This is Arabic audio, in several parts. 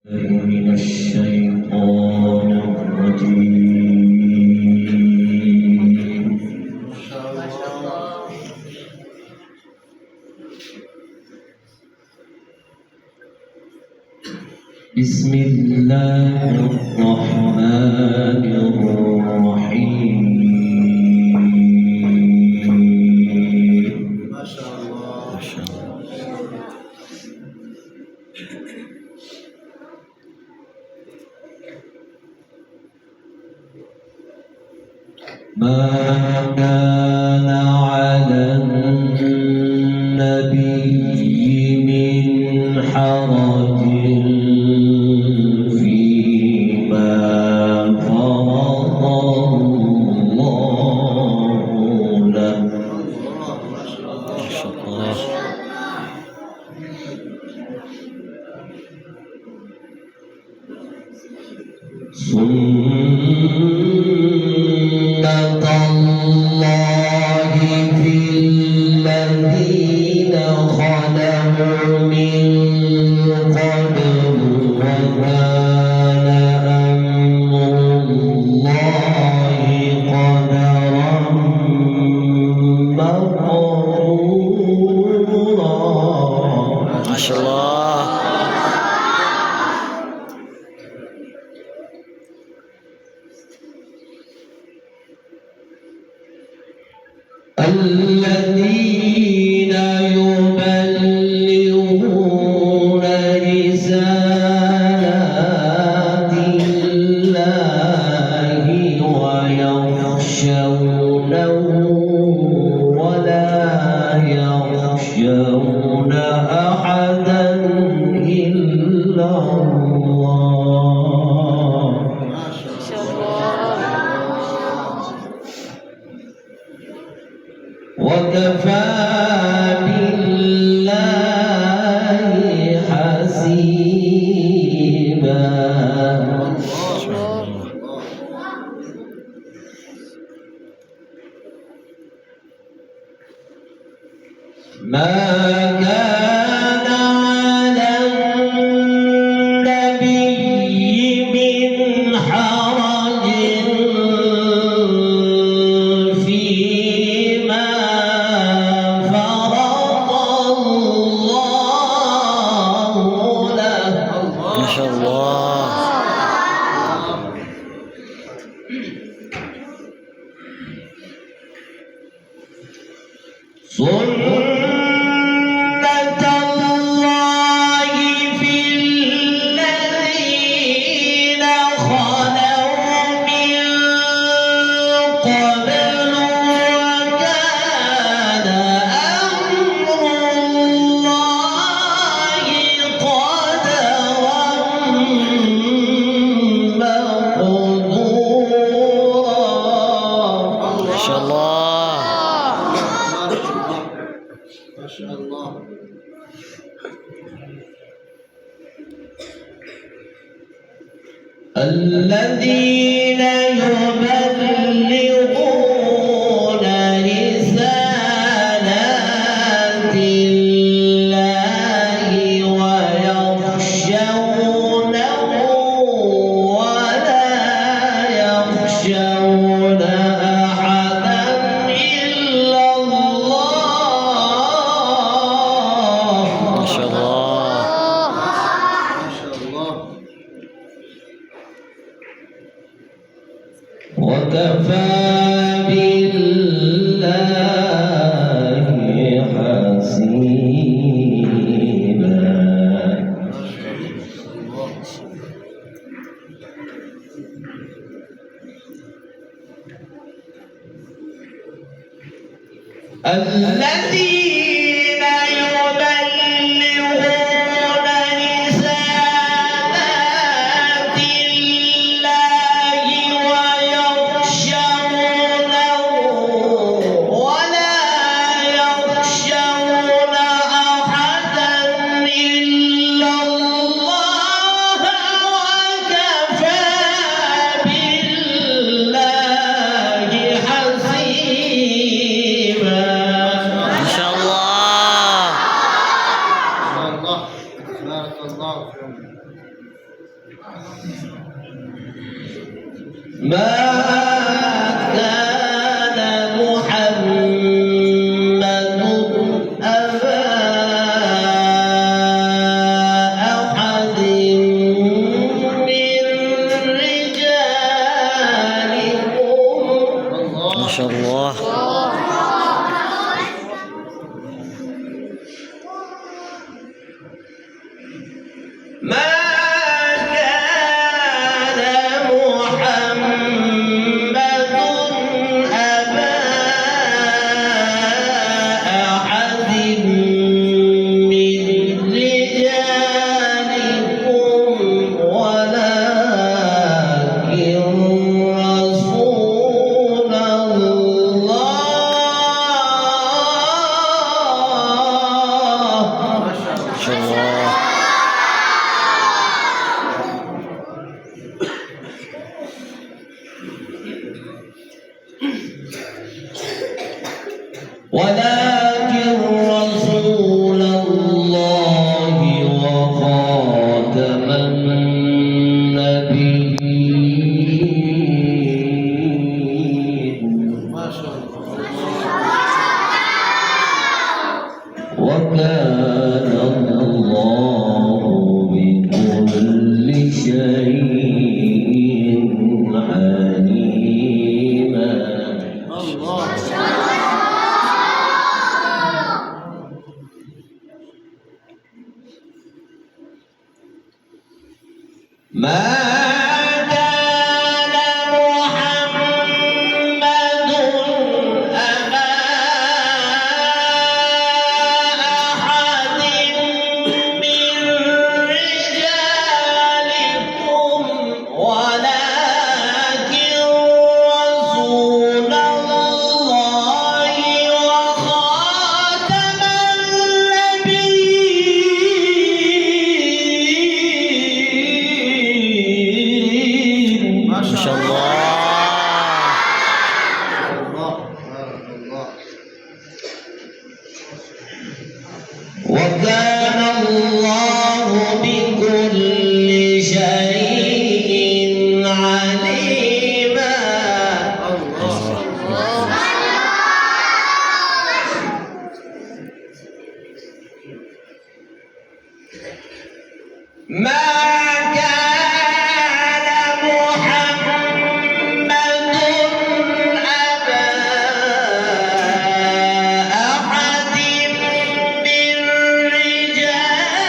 من الشيطان الرجيم. بسم الله الرحمن الرحيم. ما شاء الله ما شاء الله. ما كان على النبي من حرج فيما فرض الله له. سنة الله في الذين خلوا من قبل وكان أمر الله قدرا مقدورا. ما شاء الله. الذين يبلغون رسالات الله ويخشونه ولا يخشون أحدا إلا الله. وكفى بالله حسيبا. ما كان على النبي من حرج فيما فرض الله له. ما شاء الله. سنة الله في الذين خلوا من قبل وكان أمر الله قدرا مقدورا. ما شاء الله. ما شاء الله. الذين يبلغون رسالات الله ويخشونه ولا يخشون أحدا إلا الله. ما شاء الله. ما شاء الله. وكفى بالله حسيبا. الذين يبلغون رسالات الله ويخشونه ولا يخشون أحدا إلا الله وكفى بالله حسيبا. ما شاء الله. ما كان محمد أبا أحد من رجالكم. ما شاء الله. ما كان محمد أبا أحد من رجالكم ولكن رسول الله. ما شاء الله. ولكن رسول الله وخاتم النبيين. ما شاء الله. وكان الله بكل شيء عليما. الله. ما كان محمد أبا أحد من رجالكم ولكن رسول الله وخاتم النبيين. ما شاء الله. وكان الله بكل شيء عليما. ما كان محمد أبا أحد من رجالكم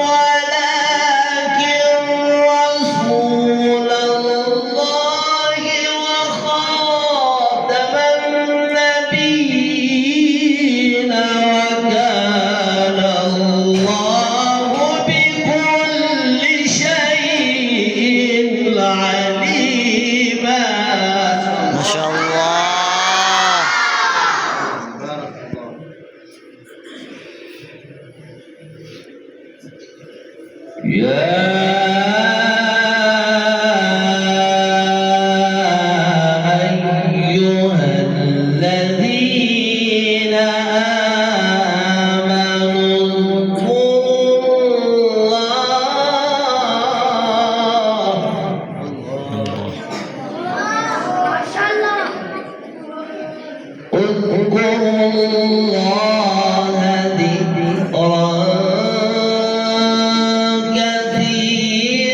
ولكن رسول الله وخاتم النبيين. وكان الله بكل شيء عليما. ما شاء الله. يا أيها الذين آمنوا اذكروا الله ذكرا كثيرا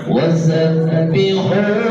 وسبحوا